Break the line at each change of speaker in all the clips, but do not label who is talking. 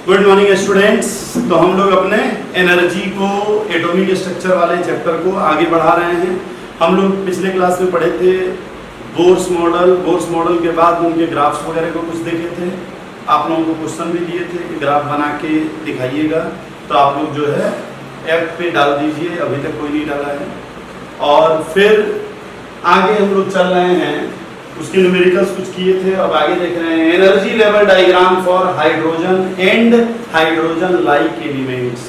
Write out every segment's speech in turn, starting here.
Good morning students. तो हम लोग अपने एनर्जी को एटॉमिक स्ट्रक्चर वाले चैप्टर को आगे बढ़ा रहे हैं। हम लोग पिछले क्लास में पढ़े थे बोर्स मॉडल के बाद उनके ग्राफ्स वगैरह को कुछ देखे थे। आप लोगों को क्वेश्चन भी दिए थे कि ग्राफ बना के दिखाइएगा, तो आप लोग जो है ऐप पे डाल दीजिए, अभी तक कोई नहीं डाला है। और फिर आगे हम लोग चल रहे हैं, उसके न्यूमेरिकल्स कुछ किए थे, अब आगे देख रहे हैं energy level diagram for hydrogen and hydrogen like elements.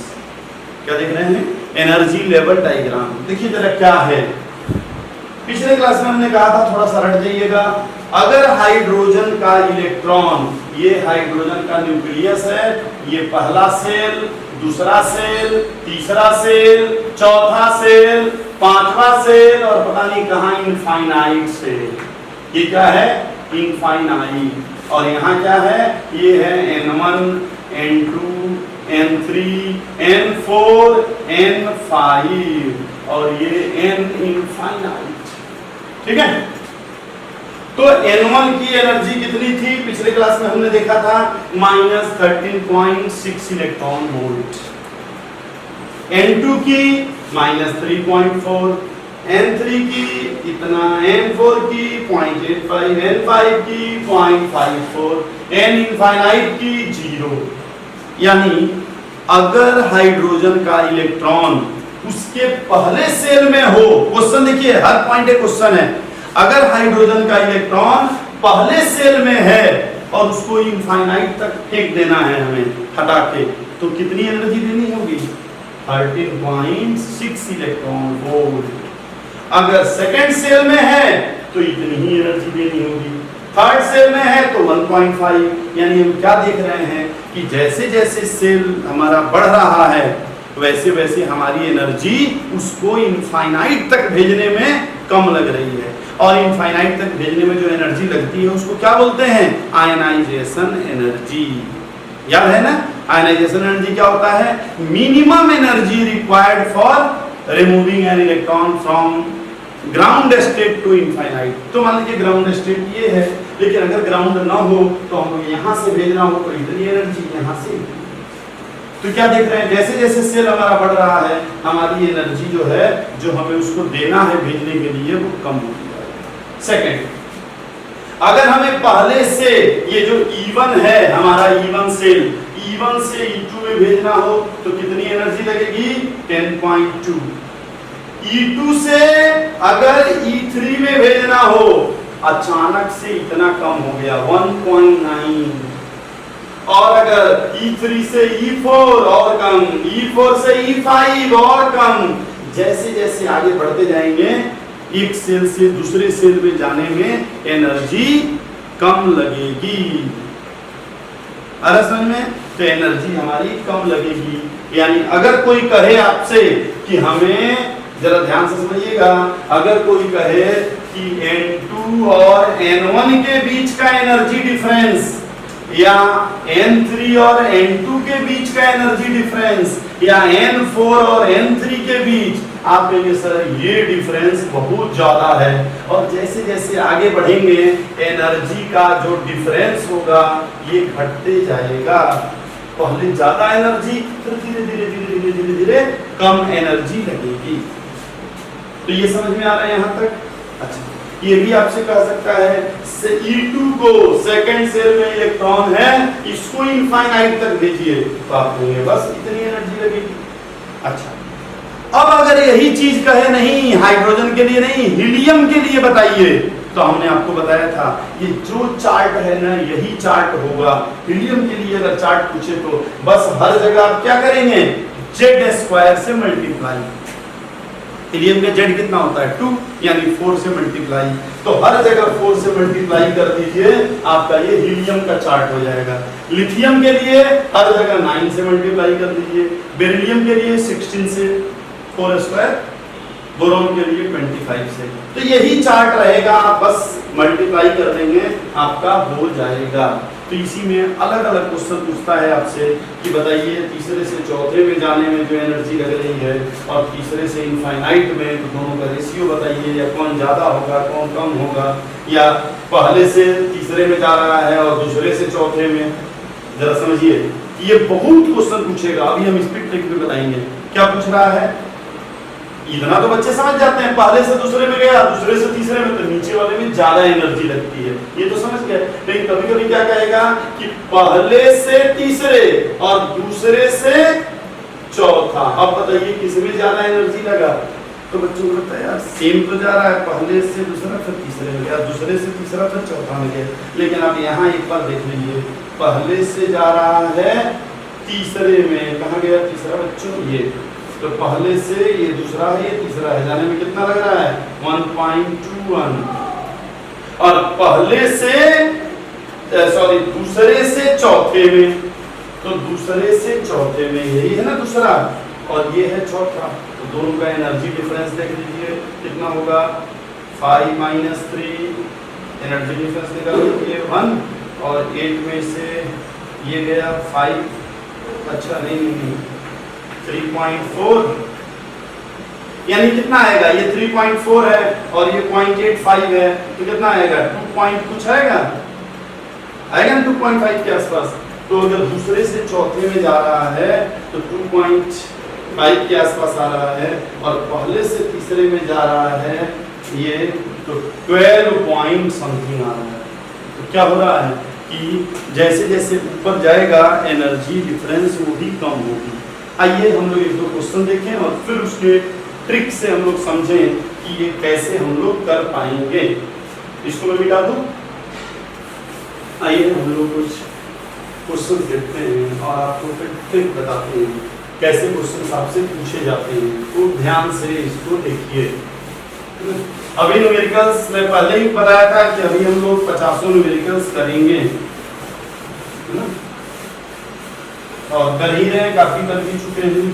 क्या देख रहे हैं? Energy level diagram. देखिए जरा क्या है। पिछले क्लास में हमने कहा था, थोड़ा सा रट जाइएगा, अगर हाइड्रोजन का इलेक्ट्रॉन, ये हाइड्रोजन का न्यूक्लियस है, ये पहला सेल, दूसरा सेल, तीसरा सेल, चौथा सेल, पांचवा सेल और पता नहीं कहां इनफाइनाइट सेल। ये क्या है? इनफाइनाइट। और यहाँ क्या है? ये है N1, N2, N3, N4, N5 और ये N इनफाइनाइट। ठीक है। तो N1 की एनर्जी कितनी थी? पिछले क्लास में हमने देखा था -13.6 इलेक्ट्रॉन वोल्ट। N2 की -3.4, N3 की इतना, N4 की 0.85, N5 की 0.54, N इनफाइनाइट की 0। यानी अगर हाइड्रोजन का इलेक्ट्रॉन उसके पहले सेल में हो, क्वेश्चन देखिए, हर पॉइंट एक क्वेश्चन है। अगर हाइड्रोजन का इलेक्ट्रॉन पहले सेल में है और उसको इनफाइनाइट तक फेंक देना है हमें हटा के, तो कितनी एनर्जी देनी होगी? 13.6 इलेक्ट्रॉन वोल्ट। अगर सेकंड सेल में है तो इतनी ही एनर्जी देनी होगी। थर्ड सेल में है तो 1.5। यानी हम क्या देख रहे हैं कि जैसे जैसे सेल हमारा बढ़ रहा है वैसे वैसे हमारी एनर्जी उसको इनफाइनाइट तक भेजने में कम लग रही है। और इनफाइनाइट तक भेजने में जो एनर्जी लगती है उसको क्या बोलते हैं? Ionisation energy. याद है ना? आयनाइजेशन एनर्जी क्या होता है? Minimum energy required for removing an electron from ground state to infinite. तो मान लीजिए ग्राउंड स्टेट ये है, लेकिन अगर ग्राउंड ना हो तो हमें यहां से भेजना हो तो इतनी एनर्जी यहां से। तो क्या देख रहे हैं? जैसे जैसे सेल हमारा बढ़ रहा है हमारी एनर्जी जो है, जो हमें उसको देना है भेजने के लिए, वो कम होती है। सेकंड, अगर हमें पहले से ये जो E1 है हमारा E1 सेल, E1 से E2 में भेजना हो तो कितनी एनर्जी लगेगी? 10.2। E2 से अगर E3 में भेजना हो, अचानक से इतना कम हो गया, 1.9। और अगर E3 से E4 और कम, E4 से E5 और कम। जैसे जैसे आगे बढ़ते जाएंगे एक सेल से दूसरे सेल में जाने में एनर्जी कम लगेगी। समझ में? तो एनर्जी हमारी कम लगेगी। यानी अगर कोई कहे आपसे कि हमें, जरा ध्यान से समझिएगा, अगर कोई कहे कि N2 और N1 के बीच का एनर्जी डिफरेंस, या N3 और N2 के बीच का एनर्जी डिफरेंस, या N4 और N3 के बीच, आप कहेंगे सर ये डिफरेंस बहुत ज्यादा है। और जैसे जैसे आगे बढ़ेंगे एनर्जी का जो डिफरेंस होगा ये घटते जाएगा। पहले ज्यादा एनर्जी, फिर धीरे धीरे धीरे धीरे धीरे धीरे कम एनर्जी लगेगी। तो ये समझ में आ रहा है यहाँ तक? अच्छा, ये भी आपसे कह सकता है E2 को सेकंड सेल में इलेक्ट्रॉन है, इसको इनफाइनाइट तक भेजिए, तो आप कहेंगे बस इतनी एनर्जी लगेगी। अच्छा, अब अगर यही चीज कहे नहीं, हाइड्रोजन के लिए नहीं, हीलियम के लिए बताइए, तो हमने आपको बताया था ये जो चार्ट है ना, यही चार्ट होगा। हीलियम के लिए अगर चार्ट पूछे तो बस हर जगह आप क्या करेंगे? Z² से मल्टीप्लाई। हीलियम का Z कितना होता है? 2, यानी 4 से मल्टीप्लाई। तो हर जगह 4 से मल्टीप्लाई कर दीजिए, आपका ये हीलियम का चार्ट हो जाएगा। लिथियम के लिए हर जगह 9 से मल्टीप्लाई कर दीजिए, बेरिलियम के लिए 16 से 4², बोरोन के लिए 25 से। तो यही चार्ट रहेगा, आप बस मल्टीप्लाई कर देंगे, आपका हो जाएगा। तो इसी में अलग अलग क्वेश्चन पूछता है आपसे कि बताइए तीसरे से चौथे में जाने में जो एनर्जी लग रही है और तीसरे से इनफाइनाइट में, तो दोनों का रेशियो बताइए, या कौन ज़्यादा होगा कौन कम होगा, या पहले से तीसरे में जा रहा है और दूसरे से चौथे में जरा समझिए, ये बहुत क्वेश्चन पूछेगा, अभी हम स्पीड ट्रिक भी बताएंगे। क्या पूछ रहा है, इतना तो बच्चे समझ जाते हैं, पहले से दूसरे में गया, दूसरे से तीसरे में, तो नीचे वाले में ज्यादा एनर्जी लगती है, ये तो समझ गए। लेकिन कभी कभी क्या कहेगा कि पहले से तीसरे और दूसरे से चौथा, अब बताइए किसमें ज्यादा एनर्जी लगा। तो बच्चों को लगता है यार सेम तो जा रहा है, पहले से दूसरा फिर तीसरे में गया, दूसरे से तीसरा फिर चौथा में गया। लेकिन अब यहाँ एक बार देख लीजिए, पहले से जा रहा है तीसरे में, कहाँ गया तीसरा बच्चों, ये तो पहले से ये दूसरा है, ये तीसरा है, जाने में कितना लग रहा है 1.21, और पहले से सॉरी दूसरे से चौथे में, तो दूसरे से चौथे में यही है ना दूसरा, और ये है चौथा, तो दोनों का एनर्जी डिफरेंस देख लीजिए कितना होगा 5 - 3, एनर्जी डिफरेंस निकाल लीजिए 1, और 8 में से ये गया 5, अच्छा नहीं 3.4, यानी कितना आएगा, ये 3.4 है और ये 0.85 है, तो कितना आएगा 2 कुछ आएगा ना 2.5 के आसपास। तो अगर दूसरे से चौथे में जा रहा है तो 2.5 के आसपास आ रहा है, और पहले से तीसरे में जा रहा है ये तो 12 पॉइंट समथिंग आ रहा है। तो क्या हो रहा है कि जैसे जैसे ऊपर जाएगा एनर्जी डिफरेंस वो भी कम होगी। आइए हम लोग एक दो क्वेश्चन देखें और फिर उसके ट्रिक से हम लोग समझें कि ये कैसे हम लोग कर पाएंगे। इसको मैं मिटा दूं। आइए हम लोग कुछ क्वेश्चन देखते हैं और आपको फिर ट्रिक बताते हैं कैसे क्वेश्चन आपसे पूछे जाते हैं। तो ध्यान से इसको देखिए। अभी न्यूमेरिकल्स में पहले ही बताया था कि अभी हम लोग 50 न्यूमेरिकल्स करेंगे, और कर ही रहे, काफी कर भी चुके हैं।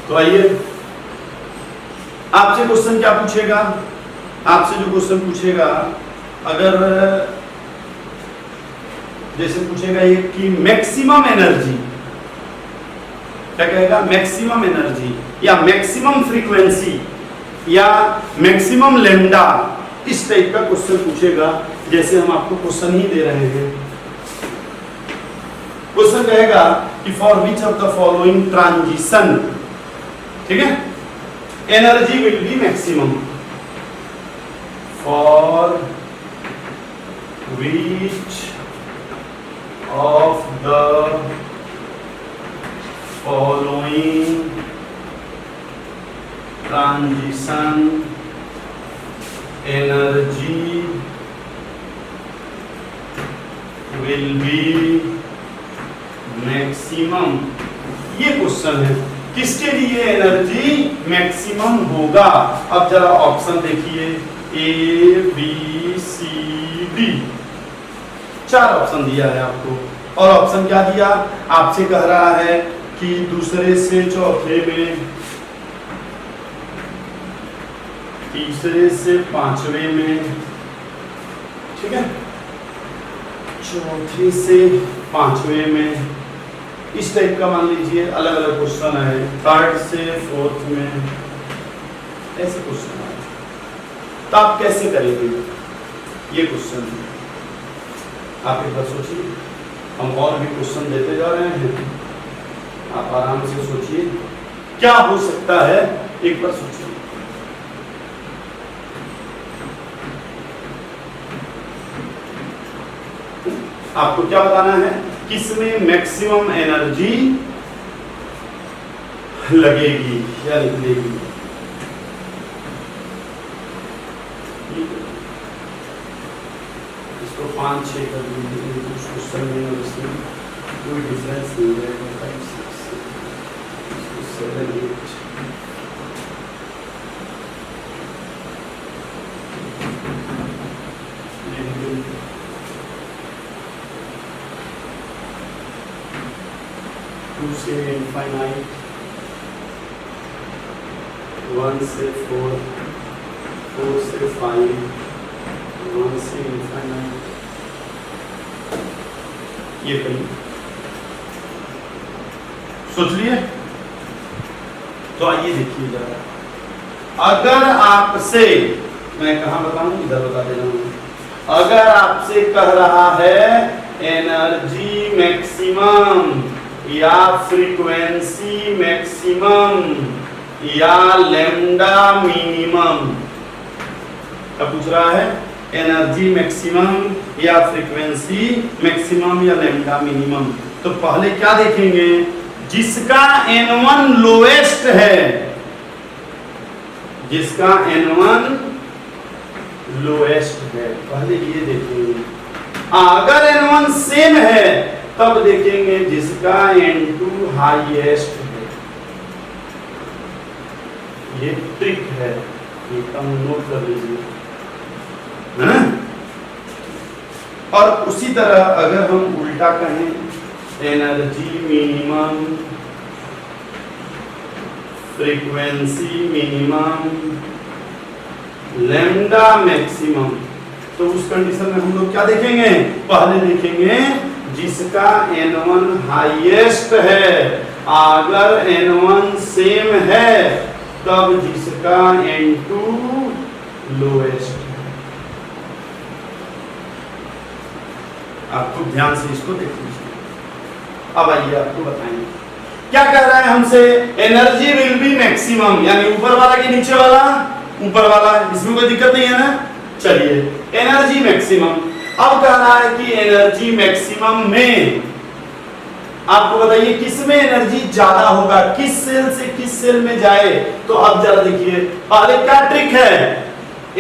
तो आइए आपसे क्वेश्चन क्या पूछेगा, आपसे जो क्वेश्चन पूछेगा, अगर जैसे पूछेगा ये कि मैक्सिमम एनर्जी, क्या कहेगा मैक्सिमम एनर्जी या मैक्सिमम फ्रीक्वेंसी या मैक्सिमम लैम्डा, इस टाइप का क्वेश्चन पूछेगा। जैसे हम आपको क्वेश्चन ही दे रहे हैं। क्वेश्चन कहेगा कि for which of the following transition, ठीक है, energy will be maximum, for which of the following transition energy will be maximum. ये क्वेश्चन है किसके लिए एनर्जी मैक्सिमम होगा। अब जरा ऑप्शन देखिए, A B C D, 4 option दिया है आपको, और ऑप्शन क्या दिया, आपसे कह रहा है कि दूसरे से चौथे में, तीसरे से पांचवें में, ठीक है, चौथे से पांचवें में, इस टाइप का मान लीजिए अलग अलग क्वेश्चन है, थर्ड से फोर्थ में, ऐसे क्वेश्चन है। तो आप कैसे करेंगे ये क्वेश्चन, आप एक बार सोचिए। हम और भी क्वेश्चन देते जा रहे हैं, आप आराम से सोचिए क्या हो सकता है, एक बार सोचिए। आपको क्या बताना है, किसमें मैक्सिमम एनर्जी लगेगी या निकलेगी। इसको 5-6 कर दीजिए, कुछ क्वेश्चन में और इसमें कोई डिफरेंस नहीं रहेगा। 5, 6, 7, 8 2 से इनफाइनाइट, 1 से 4, 4 से 5, 1 से इनफाइनाइट, ये कहीं सोच लिए। तो आइए देखिए जरा, अगर आपसे मैं कहाँ बताऊं, इधर बता दे रहा हूं। अगर आपसे कह रहा है एनर्जी मैक्सिमम या फ्रीक्वेंसी मैक्सिमम या लैम्डा मिनिमम, क्या पूछ रहा है? एनर्जी मैक्सिमम या फ्रीक्वेंसी मैक्सिमम या लैम्डा मिनिमम। तो पहले क्या देखेंगे? जिसका N1 लोएस्ट है, जिसका N1 लोएस्ट है, पहले ये देखेंगे। अगर N1 सेम है तब देखेंगे जिसका N2 हाईएस्ट है। ये ट्रिक है, ये कम नोट कर लीजिए, है ना? और उसी तरह अगर हम उल्टा कहें, energy minimum, frequency minimum, lambda maximum, तो उस कंडीशन में हम लोग क्या देखेंगे? पहले देखेंगे जिसका N1 हाईएस्ट है। अगर N1 सेम है तब जिसका N2 लोएस्ट है। आपको ध्यान से इसको देख लीजिए। अब आइए आपको बताएंगे क्या कह रहा है हमसे। एनर्जी विल बी मैक्सिमम, यानी ऊपर वाला कि नीचे वाला? ऊपर वाला, इसमें कोई दिक्कत नहीं है ना। चलिए, एनर्जी मैक्सिमम। अब कह रहा है कि एनर्जी मैक्सिमम में आपको बताइए किस में एनर्जी ज्यादा होगा, किस सेल से किस सेल में जाए। तो अब जरा देखिए, पहले क्या ट्रिक है?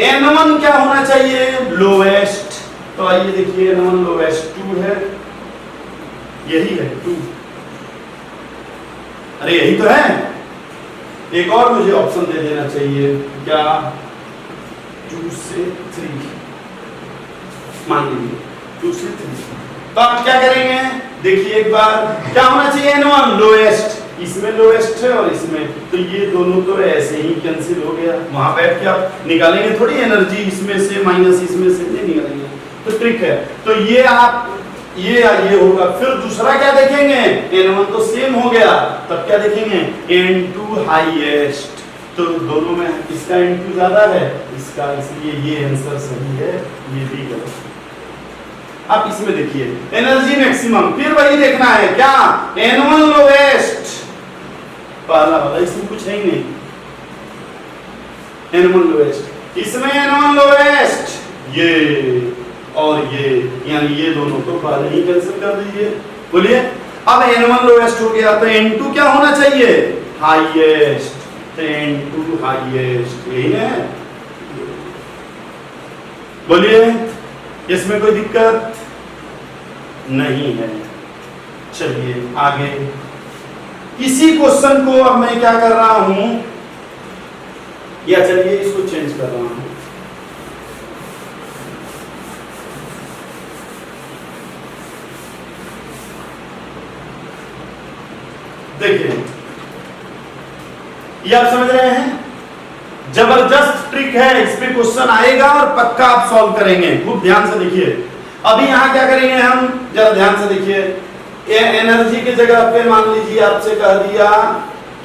N1 क्या होना चाहिए? लोएस्ट। तो आइए देखिए, N1 लोएस्ट 2 है, यही है 2। अरे यही तो है। एक और मुझे ऑप्शन दे देना चाहिए, क्या? 2 से 3 मान लीजिए, 2 से 3। तो आप क्या करेंगे? देखिए एक बार, क्या होना चाहिए? N1 लोएस्ट, इसमें लोएस्ट है और इसमें, तो ये दोनों तो ऐसे ही कैंसिल हो गया। वहां बैठ के आप निकालेंगे थोड़ी एनर्जी, इसमें से माइनस इसमें से नहीं निकालेंगे। तो ट्रिक है, तो ये आप ये होगा। फिर दूसरा क्या देखेंगे? N1 तो सेम हो गया, तब क्या देखेंगे? N2 highest. तो दोनों में इसका N2 ज्यादा है, इसका, इसलिए ये आंसर सही है, ये भी गलत। आप इसमें देखिए एनर्जी मैक्सिमम, फिर वही देखना है क्या? N1 लोएस्ट, पहला वाला, इसमें कुछ है ही नहीं। N1 लोएस्ट, इसमें N1 लोएस्ट, ये और ये, यानी ये दोनों तो पहले ही कैंसिल कर दीजिए। बोलिए, अब N1 लोएस्ट हो गया तो N2 क्या होना चाहिए? हाईएस्ट। तो N2 हाईएस्ट, यही है। बोलिए, इसमें कोई दिक्कत नहीं है। चलिए आगे, इसी क्वेश्चन को अब मैं क्या कर रहा हूं, या चलिए इसको चेंज कर रहा हूं। देखिए, ये आप समझ रहे हैं, जबरदस्त ट्रिक है, इस पे क्वेश्चन आएगा और पक्का आप सॉल्व करेंगे। खूब ध्यान से देखिए। अभी यहां क्या करेंगे हम, जरा ध्यान से देखिए। एनर्जी की जगह पे मान लीजिए आपसे कह दिया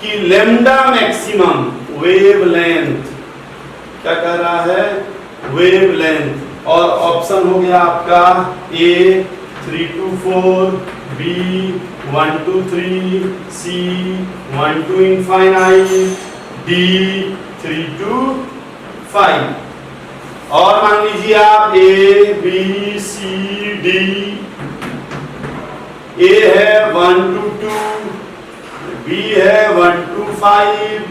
कि लैम्डा मैक्सिमम वेवलेंथ, क्या कह रहा है? वेवलेंथ, और ऑप्शन हो गया आपका A 3 to 4, B 1 to 3, C 1 to infinite, D 3 to 5। और मान लीजिए आप A B C D, A है 1 to 2, B है 1 to 5,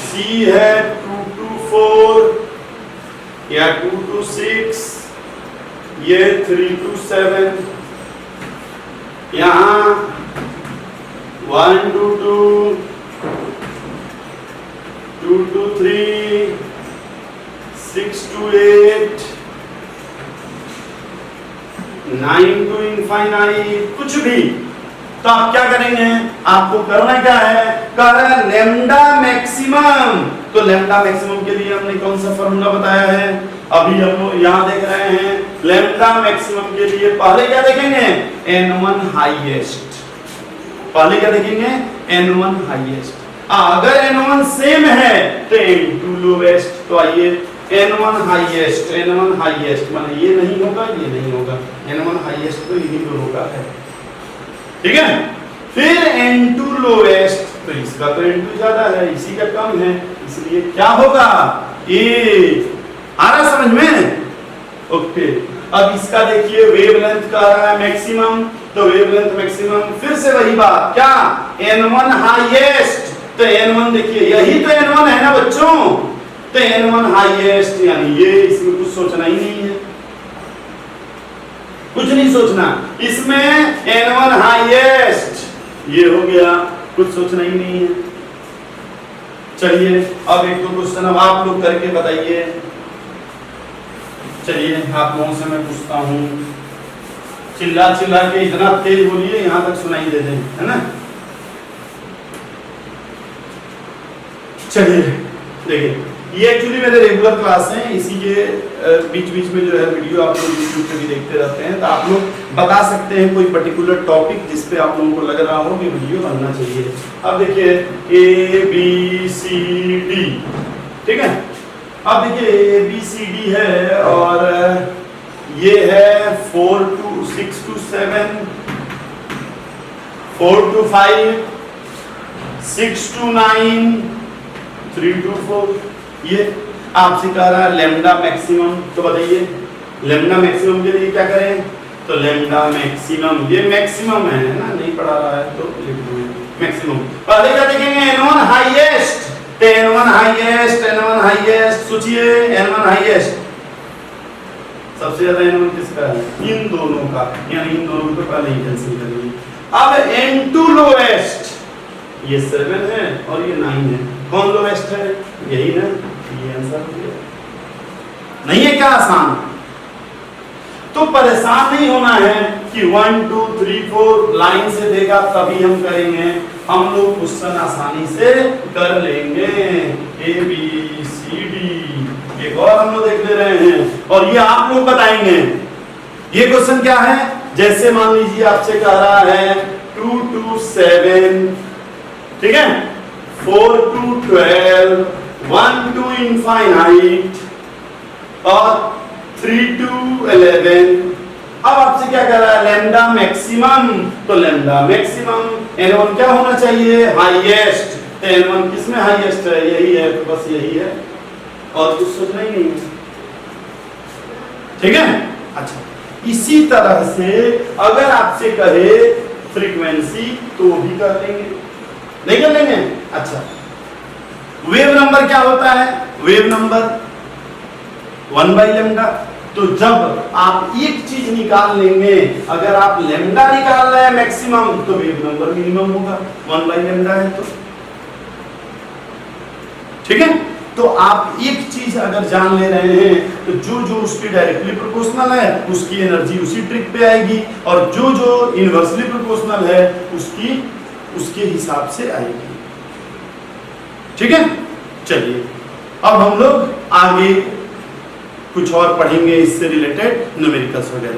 C है 2 to 4 या 2 to 6, ये 3 to 7, यहाँ 1 to 2, 2 to 3, 6 to 8, 9 to infinite, कुछ भी। तो आप क्या करेंगे? आपको करना क्या है? कह रहा है लैम्डा मैक्सिमम। तो लैम्डा मैक्सिमम के लिए हमने कौन सा फॉर्मूला बताया है? अभी हम लोग यहाँ देख रहे हैं। लैम्डा मैक्सिमम के लिए पहले क्या देखेंगे? N1 highest. पहले क्या देखेंगे? N1 highest. अगर N1 सेम है तो N2 लोवेस्ट। तो आइए n1 हाईएस्ट माने ये नहीं होगा, ये नहीं होगा, n1 हाईएस्ट तो यही दोनों का है, ठीक है। फिर n2 लोएस्ट, तो इसका तो n2 ज्यादा है, इसी का कम है, इसलिए क्या होगा, ए। आ रहा समझ में? ओके। अब इसका देखिए वेवलेंथ का रहा है मैक्सिमम, तो वेवलेंथ मैक्सिमम फिर से वही बात, क्या n1 हाईएस्ट, तो n1 देखिए यही तो n1 है ना बच्चों, तो n1 हाईएस्ट यानी ये, इसमें कुछ सोचना ही नहीं है, कुछ नहीं सोचना, इसमें n1 हाईएस्ट ये हो गया, कुछ सोचना ही नहीं है। चलिए अब एक दो क्वेश्चन अब आप लोग करके बताइए। चलिए आप लोगों से मैं पूछता हूँ, चिल्ला चिल्ला के इतना तेज बोलिए यहाँ तक सुनाई दे दे, है ना। चलिए देखिए, ये एक्चुअली मेरे रेगुलर क्लास हैं, इसी के बीच बीच में जो है वीडियो आप लोग यूट्यूब पे भी देखते रहते हैं, तो आप लोग बता सकते हैं कोई पर्टिकुलर टॉपिक जिस पे आप लोगों को लग रहा हो कि वीडियो बनना चाहिए। अब देखिए ABCD, ठीक है। अब देखिए ABCD है और ये है 4 to 6 to 7, 4 to 5, 6 to 9, 3 to 4। ये आपसे कह रहा है लेम्डा मैक्सिमम, तो बताइए लेम्डा मैक्सिमम के लिए क्या करें, तो लेम्डा मैक्सिमम, ये मैक्सिमम है ना, नहीं पढ़ा रहा है तो लिख दो मैक्सिमम। पहले क्या देखेंगे n1 हाईएस्ट, तो n1 हाईएस्ट, n1 हाईएस्ट, सोचिए n1 हाईएस्ट सबसे ज्यादा n1 किसका है, इन दोनों का, यानी इन दोनों को पहले ही कैंसिल कर लीजिए। अब n2 लोएस्ट, ये 7 है और ये 9 है, कौन लोएस्ट है, यही ना, ये आंसर हो गया। नहीं है क्या आसान? तो परेशान नहीं होना है कि 1 2 3 4 लाइन से देगा तभी हम करेंगे, हम लोग क्वेश्चन आसानी से कर लेंगे। ABCD एक और हम लोग देख ले रहे हैं और ये आप लोग बताएंगे। ये क्वेश्चन क्या है, जैसे मान लीजिए आपसे कह रहा है 2 to 7, ठीक है, 4 to 12, 1 to infinite और 3 to 11। अब आपसे क्या कह रहा है, लेम्डा मैक्सिमम, तो लेम्डा मैक्सिमम n1 क्या होना चाहिए, हाईएस्ट, तो n1 किसमें हाईएस्ट है, यही है, तो बस यही है और कुछ सोचना ही नहीं, ठीक है। अच्छा, इसी तरह से अगर आपसे कहे फ्रीक्वेंसी तो भी कर लेंगे, नहीं कर लेंगे। अच्छा, वेव नंबर क्या होता है, वेव नंबर 1/λ, तो जब आप एक चीज निकाल लेंगे, अगर आप लेम्डा निकाल रहे हैं मैक्सिमम, तो वेव नंबर मिनिमम होगा, 1/λ है तो, ठीक है। तो आप एक चीज अगर जान ले रहे हैं तो जो जो उसकी डायरेक्टली प्रोपोर्शनल है उसकी एनर्जी उसी ट्रिक पे आएगी, और जो जो इनवर्सली प्रोपोर्शनल है उसकी उसके हिसाब से आएगी, ठीक है। चलिए अब हम लोग आगे कुछ और पढ़ेंगे इससे रिलेटेड न्यूमेरिकल्स वगैरह।